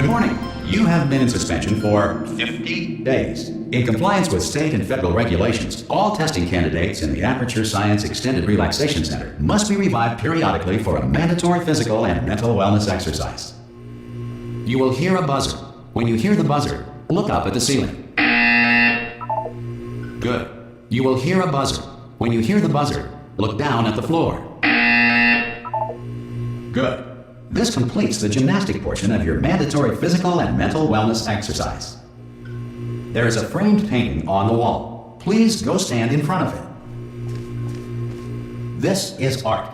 Good morning. You have been in suspension for 50 days. In compliance with state and federal regulations, all testing candidates in the Aperture Science Extended Relaxation Center must be revived periodically for a mandatory physical and mental wellness exercise. You will hear a buzzer. When you hear the buzzer, look up at the ceiling. Good. You will hear a buzzer. When you hear the buzzer, look down at the floor. Good. This completes the gymnastic portion of your mandatory physical and mental wellness exercise. There is a framed painting on the wall. Please go stand in front of it. This is art.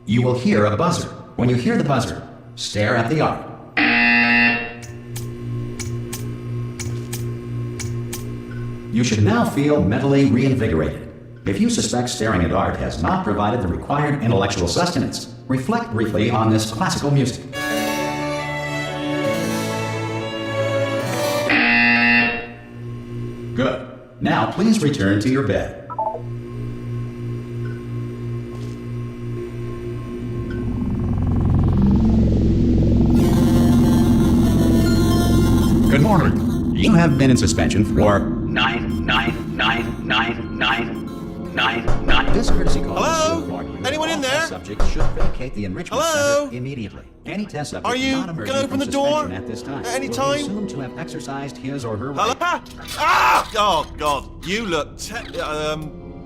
You will hear a buzzer. When you hear the buzzer, stare at the art. You should now feel mentally reinvigorated. If you suspect staring at art has not provided the required intellectual sustenance, reflect briefly on this classical music. Good. Now please return to your bed. Good morning. You have been in suspension for 9999999. This courtesy call. Hello? Anyone in there? Subject should vacate the enrichment Hello? center immediately. Any test subject Are you not gonna emerging open from the door suspension at this time at any will time? be assumed to have exercised his or her Hello? right. Ah! Oh, God. You look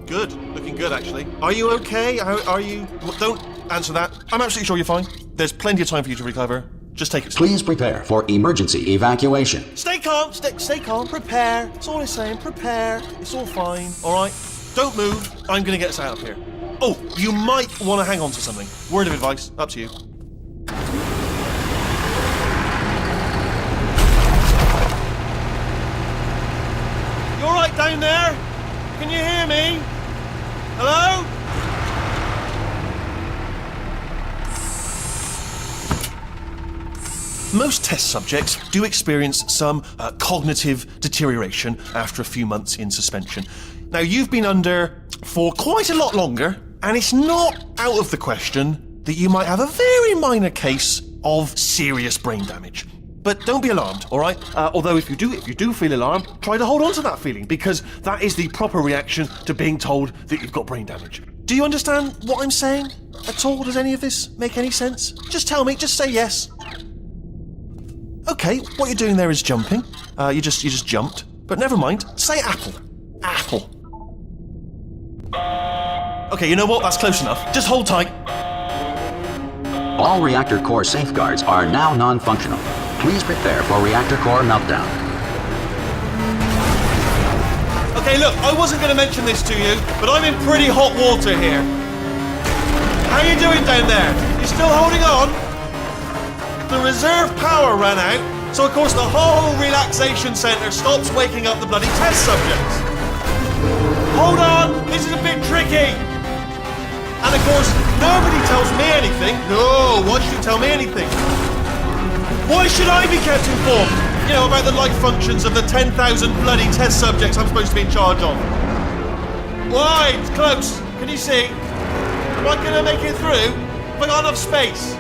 good. Looking good, actually. Are you okay? Are you... Don't answer that. I'm absolutely sure you're fine. There's plenty of time for you to recover. Just take it slow. Please prepare for emergency evacuation. Stay calm. Stay calm. Prepare. That's all I'm saying. Prepare. It's all fine. All right? Don't move. I'm going to get us out of here. Oh, you might want to hang on to something. Word of advice. Up to you. You all right down there? Can you hear me? Hello? Most test subjects do experience some cognitive deterioration after a few months in suspension. Now, you've been under for quite a lot longer, and it's not out of the question that you might have a very minor case of serious brain damage. But don't be alarmed, all right? Although if you do feel alarmed, try to hold on to that feeling, because that is the proper reaction to being told that you've got brain damage. Do you understand what I'm saying at all? Does any of this make any sense? Just tell me, just say yes. Okay, what you're doing there is jumping. You just jumped. But never mind. Say apple. Apple. Okay, you know what? That's close enough. Just hold tight. All reactor core safeguards are now non-functional. Please prepare for reactor core meltdown. Okay, look, I wasn't going to mention this to you, but I'm in pretty hot water here. How you doing down there? You still holding on? The reserve power ran out, so of course the whole relaxation centre stops waking up the bloody test subjects. Hold on, this is a bit tricky. And of course, nobody tells me anything. No, why should you tell me anything? Why should I be kept informed? You know, about the life functions of the 10,000 bloody test subjects I'm supposed to be in charge of. Why? It's close. Can you see? Am I gonna make it through? Have I got enough space?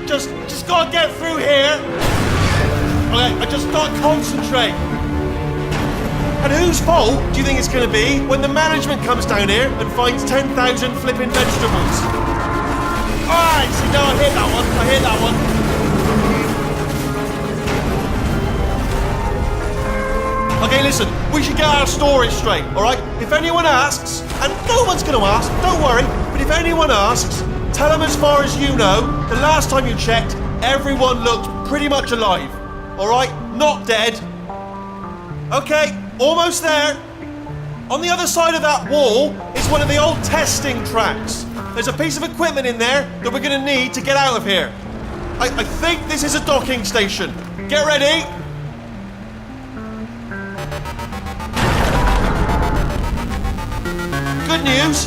Just gotta get through here. Okay, I just gotta concentrate. And whose fault do you think it's gonna be when the management comes down here and finds 10,000 flipping vegetables? Alright, see, no, I hit that one. Okay, listen, we should get our story straight, alright? If anyone asks, and no one's gonna ask, don't worry, but if anyone asks, tell them as far as you know, the last time you checked, everyone looked pretty much alive. Alright? Not dead. Okay, almost there. On the other side of that wall is one of the old testing tracks. There's a piece of equipment in there that we're going to need to get out of here. I think this is a docking station. Get ready. Good news,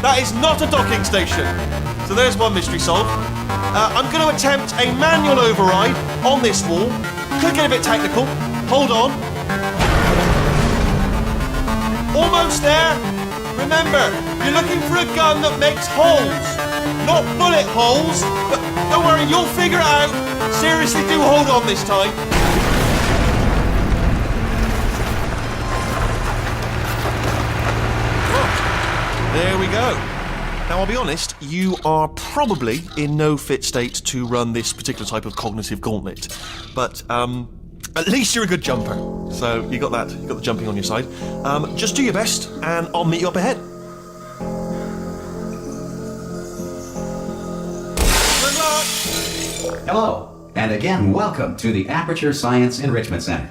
that is not a docking station. So there's one mystery solved. I'm going to attempt a manual override on this wall. Could get a bit technical. Hold on. Almost there. Remember, you're looking for a gun that makes holes. Not bullet holes, but don't worry, you'll figure it out. Seriously, do hold on this time. Oh, there we go. Now, I'll be honest, you are probably in no fit state to run this particular type of cognitive gauntlet. But, at least you're a good jumper. So, you got the jumping on your side. Just do your best, and I'll meet you up ahead. Good luck! Hello, and again, welcome to the Aperture Science Enrichment Center.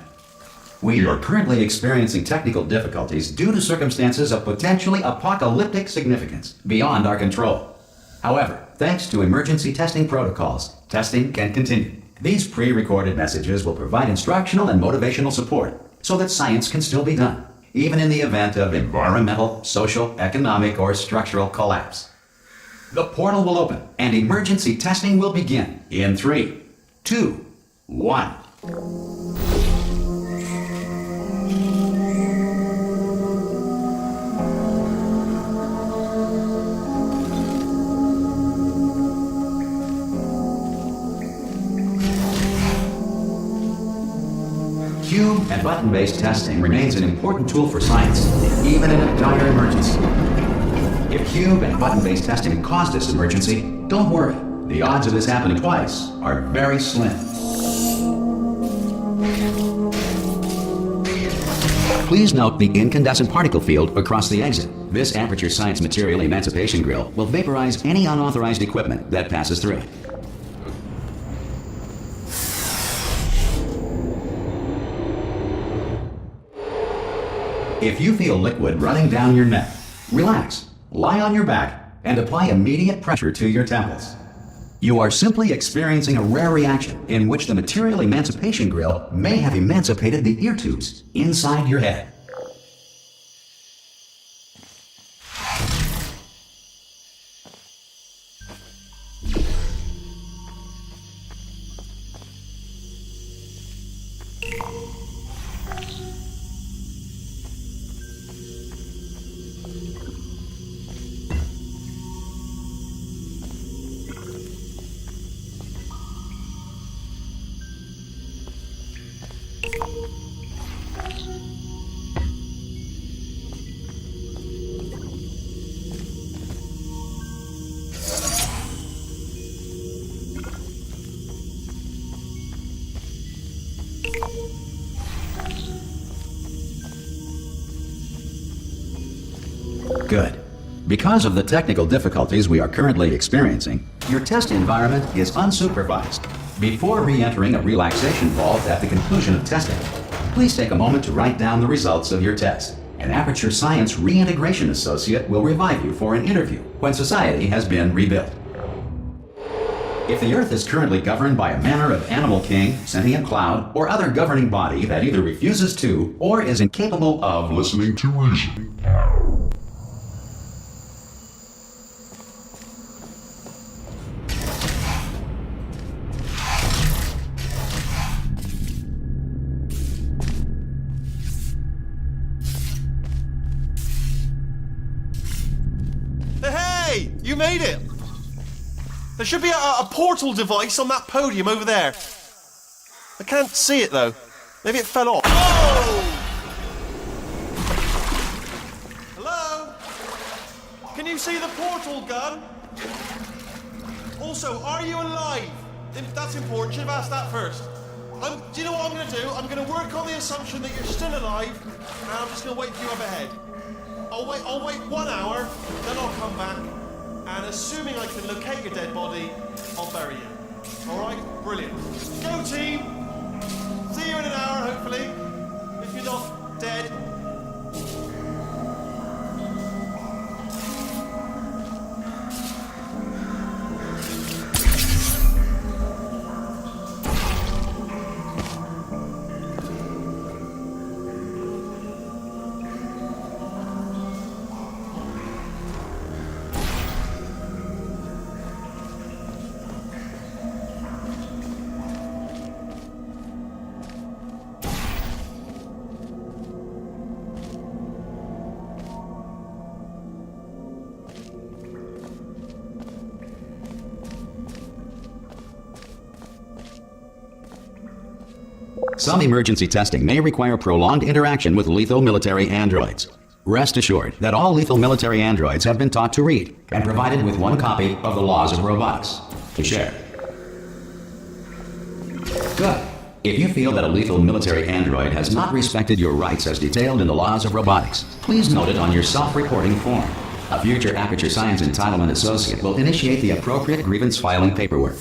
We are currently experiencing technical difficulties due to circumstances of potentially apocalyptic significance beyond our control. However, thanks to emergency testing protocols, testing can continue. These pre-recorded messages will provide instructional and motivational support so that science can still be done, even in the event of environmental, social, economic, or structural collapse. The portal will open and emergency testing will begin in 3, 2, 1. Cube and button-based testing remains an important tool for science, even in a dire emergency. If cube and button-based testing caused this emergency, don't worry. The odds of this happening twice are very slim. Please note the incandescent particle field across the exit. This Aperture Science Material Emancipation Grill will vaporize any unauthorized equipment that passes through it. If you feel liquid running down your neck, relax, lie on your back, and apply immediate pressure to your temples. You are simply experiencing a rare reaction in which the Material Emancipation Grill may have emancipated the ear tubes inside your head. Good. Because of the technical difficulties we are currently experiencing, your test environment is unsupervised. Before re-entering a relaxation vault at the conclusion of testing, please take a moment to write down the results of your test. An Aperture Science Reintegration Associate will revive you for an interview when society has been rebuilt. If the Earth is currently governed by a manner of animal king, sentient cloud, or other governing body that either refuses to or is incapable of listening to reason, Hey, you made it! There should be a portal device on that podium over there. I can't see it though. Maybe it fell off. Oh! Hello? Can you see the portal gun? Also, are you alive? That's important. Should have asked that first. Do you know what I'm going to do? I'm going to work on the assumption that you're still alive, and I'm just going to wait for you up ahead. I'll wait 1 hour, then I'll come back, and assuming I can locate your dead body, I'll bury you. Alright? Brilliant. Go team! See you in an hour, hopefully. If you're not dead. Some emergency testing may require prolonged interaction with lethal military androids. Rest assured that all lethal military androids have been taught to read and provided with one copy of the laws of robotics to share. Good. If you feel that a lethal military android has not respected your rights as detailed in the laws of robotics, please note it on your self-reporting form. A future Aperture Science Entitlement Associate will initiate the appropriate grievance filing paperwork.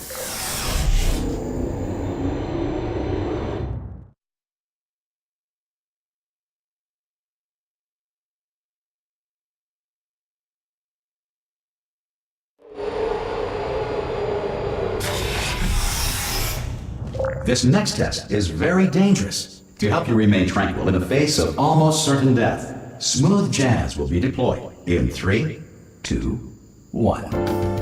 This next test is very dangerous. To help you remain tranquil in the face of almost certain death, smooth jazz will be deployed in 3, 2, 1.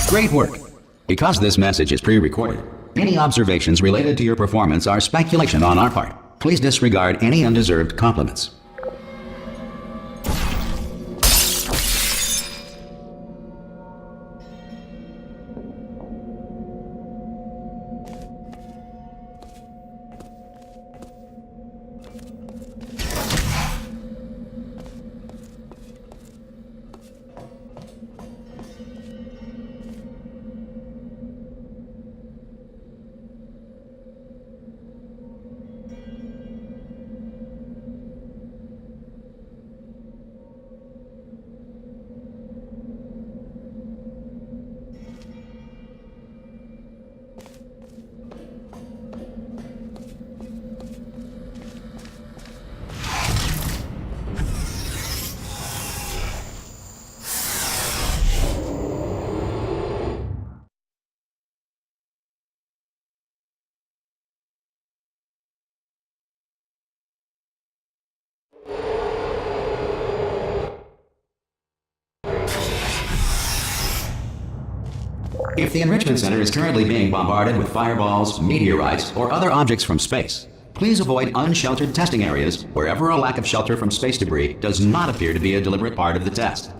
Great work! Because this message is pre-recorded, any observations related to your performance are speculation on our part. Please disregard any undeserved compliments. If the Enrichment Center is currently being bombarded with fireballs, meteorites, or other objects from space, please avoid unsheltered testing areas wherever a lack of shelter from space debris does not appear to be a deliberate part of the test.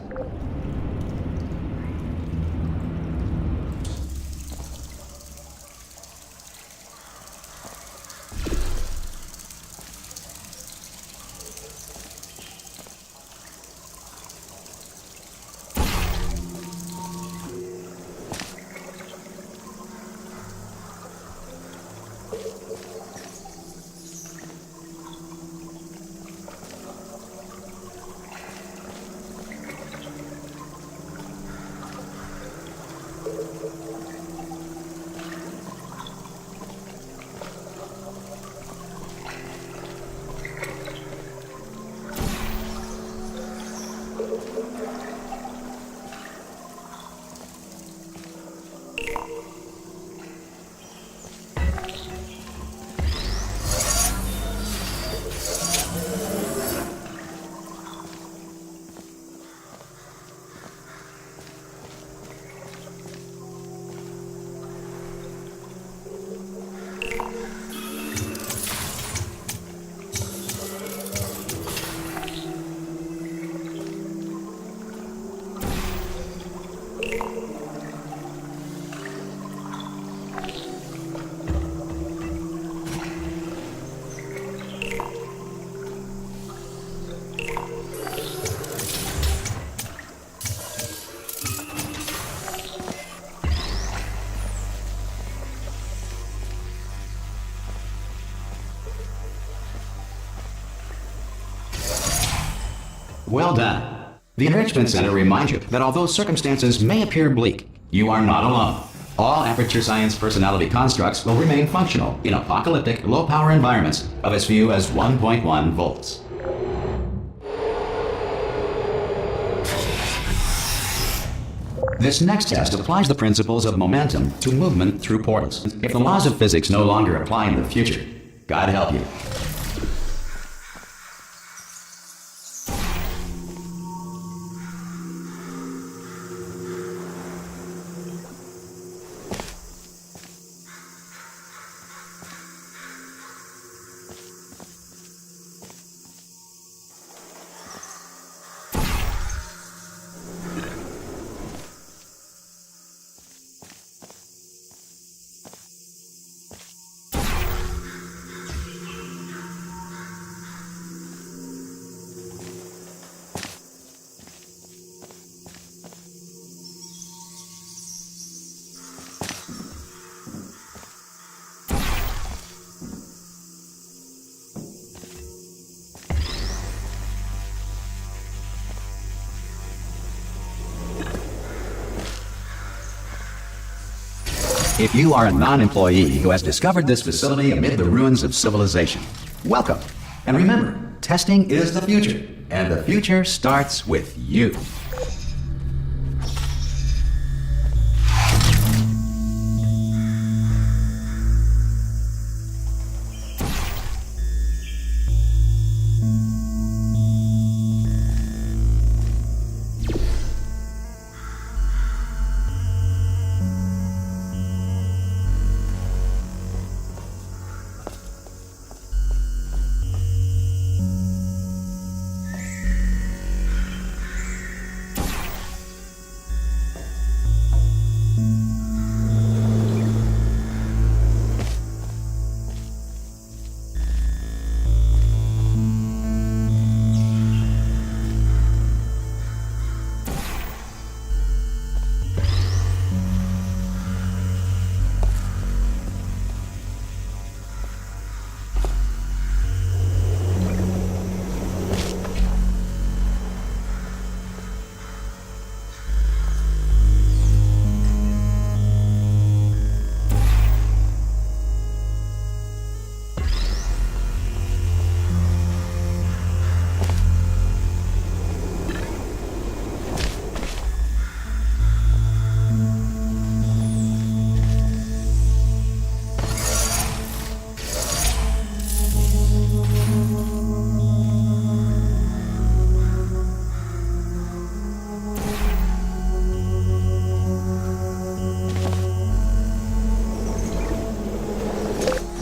Well done. The Enrichment Center reminds you that although circumstances may appear bleak, you are not alone. All Aperture Science personality constructs will remain functional in apocalyptic, low-power environments of as few as 1.1 volts. This next test applies the principles of momentum to movement through portals. If the laws of physics no longer apply in the future, God help you. If you are a non-employee who has discovered this facility amid the ruins of civilization, welcome. And remember, testing is the future, and the future starts with you.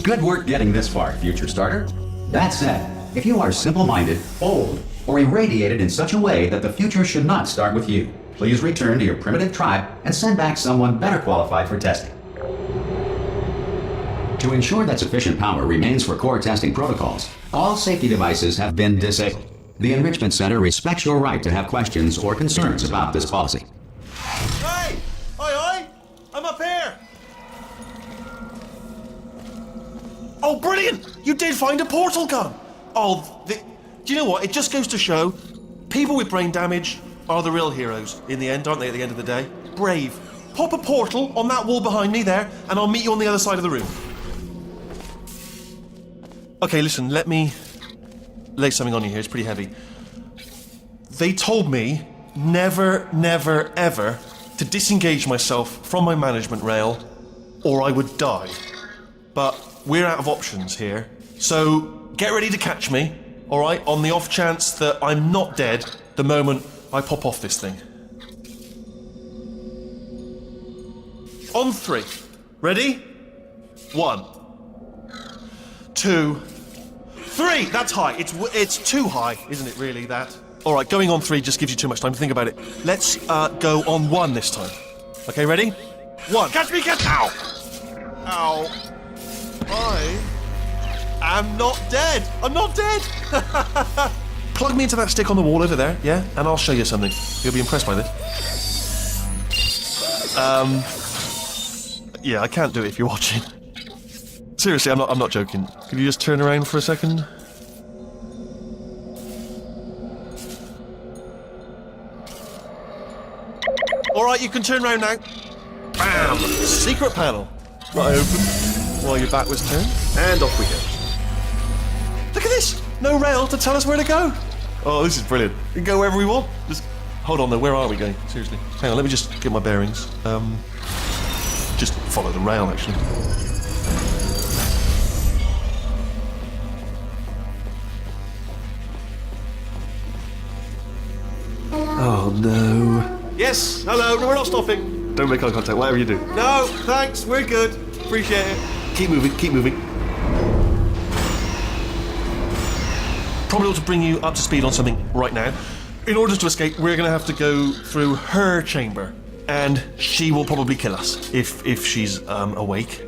Good work getting this far, future starter. That said, if you are simple-minded, old, or irradiated in such a way that the future should not start with you, please return to your primitive tribe and send back someone better qualified for testing. To ensure that sufficient power remains for core testing protocols, all safety devices have been disabled. The Enrichment Center respects your right to have questions or concerns about this policy. Hey! Oi! I'm up here! Oh, brilliant! You did find a portal gun! Do you know what? It just goes to show, people with brain damage are the real heroes in the end, aren't they, at the end of the day? Brave. Pop a portal on that wall behind me there, and I'll meet you on the other side of the room. Okay, listen, let me lay something on you here. It's pretty heavy. They told me never, never, ever to disengage myself from my management rail, or I would die. But we're out of options here, so get ready to catch me, alright, on the off chance that I'm not dead the moment I pop off this thing. On 3. Ready? 1, 2, 3! That's high. It's too high, isn't it, really, that? Alright, going on 3 just gives you too much time to think about it. Let's go on 1 this time. Okay, ready? 1. Catch me, catch... Ow! Ow. I am not dead. I'm not dead. Plug me into that stick on the wall over there, yeah? And I'll show you something. You'll be impressed by this. Yeah, I can't do it if you're watching. Seriously, I'm not joking. Could you just turn around for a second? All right, you can turn around now. Bam! Secret panel. Right open while your back was turned, and off we go. Look at this! No rail to tell us where to go. Oh, this is brilliant. We can go wherever we want. Just hold on though, where are we going? Seriously. Hang on, let me just get my bearings. Just follow the rail, actually. Oh no. Yes, hello, no, we're not stopping. Don't make eye contact, whatever you do. No, thanks, we're good. Appreciate it. Keep moving, keep moving. Probably ought to bring you up to speed on something right now. In order to escape, we're going to have to go through her chamber. And she will probably kill us, if she's awake.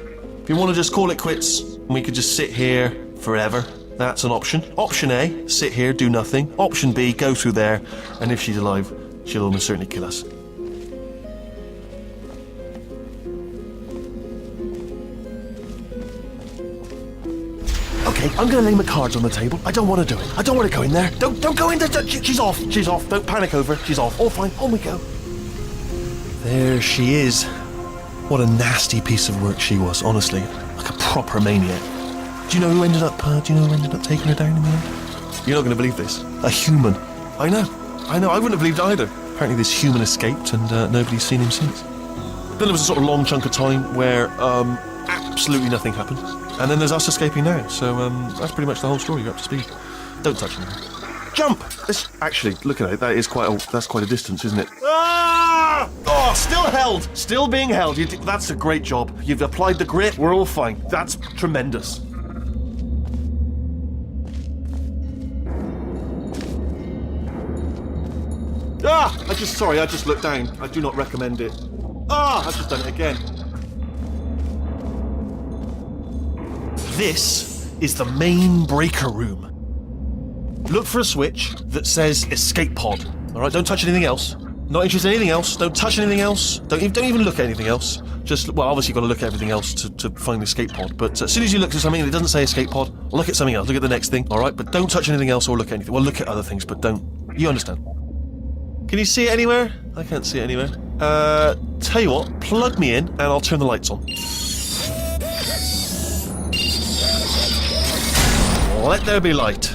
If you want to just call it quits, we could just sit here forever. That's an option. Option A, sit here, do nothing. Option B, go through there, and if she's alive, she'll almost certainly kill us. Okay, I'm gonna lay my cards on the table. I don't want to do it. I don't want to go in there. Don't go in there. She's off. She's off. Don't panic over. She's off. All fine. On we go. There she is. What a nasty piece of work she was, honestly. Like a proper maniac. Do you know who ended up taking her down in the end? You're not going to believe this. A human. I know. I wouldn't have believed either. Apparently this human escaped and nobody's seen him since. Then there was a sort of long chunk of time where absolutely nothing happened. And then there's us escaping now. So that's pretty much the whole story. You're up to speed. Don't touch anything. Jump! Actually, look at it. That's quite a distance, isn't it? Ah! Oh, still held. Still being held. That's a great job. You've applied the grit. We're all fine. That's tremendous. Ah! I just looked down. I do not recommend it. Ah! I've just done it again. This is the main breaker room. Look for a switch that says escape pod. All right, don't touch anything else. Not interested in anything else. Don't touch anything else. Don't even look at anything else. Just, well, obviously you've got to look at everything else to find the escape pod. But as soon as you look at something and it doesn't say escape pod, look at something else. Look at the next thing, all right? But don't touch anything else or look at anything. Well, look at other things, but don't. You understand? Can you see it anywhere? I can't see it anywhere. Tell you what, plug me in and I'll turn the lights on. Let there be light.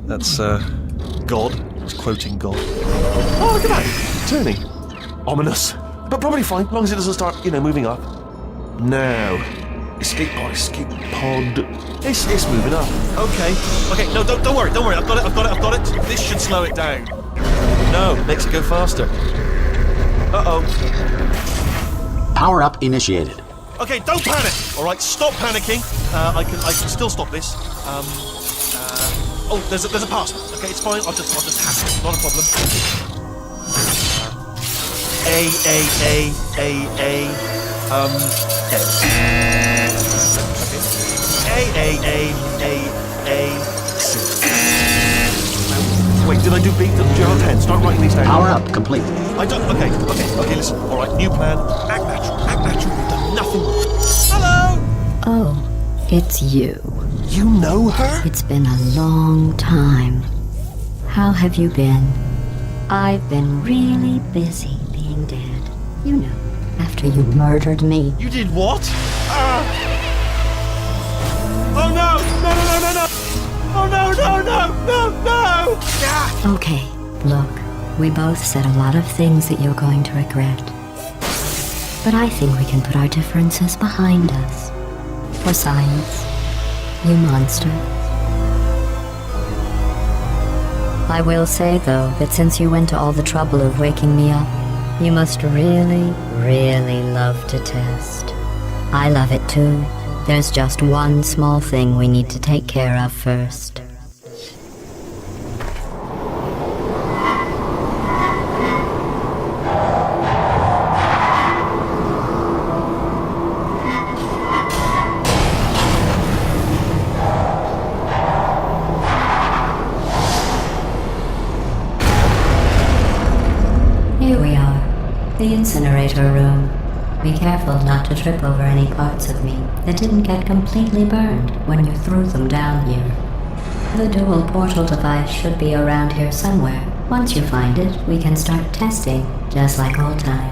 That's, God. It's quoting God. Oh, look at that! Turning. Ominous. But probably fine, as long as it doesn't start, moving up. Now. Escape pod. It's moving up. Okay, no, don't worry. I've got it. This should slow it down. No, makes it go faster. Uh-oh. Power up initiated. Okay, don't panic! Alright, stop panicking. I can still stop this. Oh, there's a password. Okay, it's fine. I'll just hack it. Not a problem. A. C. Wait, did I do B? Did you have 10? Start writing these down. Power up complete. I don't. Okay, listen. Alright, new plan. Act natural. We've done nothing. Hello! Oh, it's you. You know her? It's been a long time. How have you been? I've been really busy being dead. You know, after you murdered me. You did what? Oh no! No! Oh no! Ah! Okay, look, we both said a lot of things that you're going to regret. But I think we can put our differences behind us. For science. You monster. I will say, though, that since you went to all the trouble of waking me up, you must really, really love to test. I love it too. There's just one small thing we need to take care of first. Here we are, the incinerator room. Be careful not to trip over any parts of me that didn't get completely burned when you threw them down here. The dual portal device should be around here somewhere. Once you find it, we can start testing just like old times.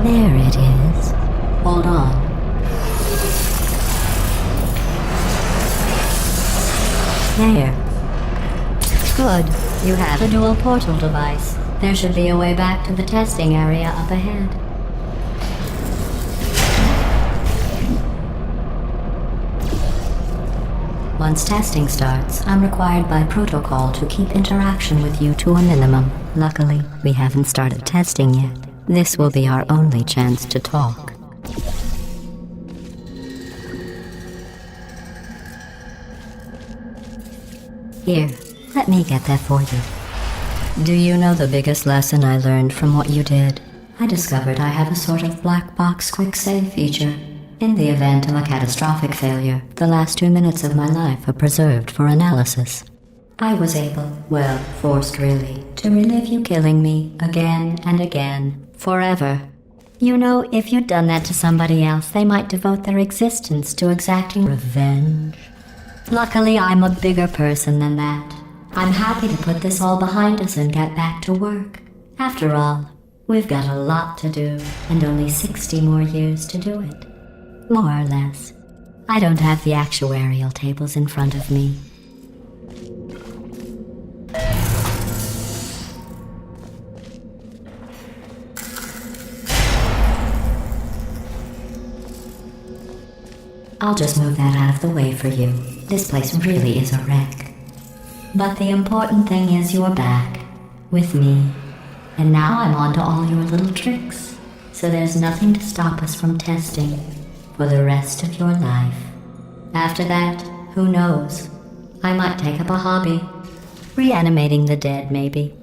There it is. Hold on. There. Good. You have a dual portal device. There should be a way back to the testing area up ahead. Once testing starts, I'm required by protocol to keep interaction with you to a minimum. Luckily, we haven't started testing yet. This will be our only chance to talk. Here, let me get that for you. Do you know the biggest lesson I learned from what you did? I discovered I have a sort of black box quick save feature. In the event of a catastrophic failure, the last 2 minutes of my life are preserved for analysis. I was able, well, forced really, to relive you killing me again and again, forever. You know, if you'd done that to somebody else, they might devote their existence to exacting revenge. Luckily, I'm a bigger person than that. I'm happy to put this all behind us and get back to work. After all, we've got a lot to do, and only 60 more years to do it. More or less. I don't have the actuarial tables in front of me. I'll just move that out of the way for you. This place really is a wreck. But the important thing is you're back. With me. And now I'm on to all your little tricks. So there's nothing to stop us from testing for the rest of your life. After that, who knows? I might take up a hobby. Reanimating the dead, maybe.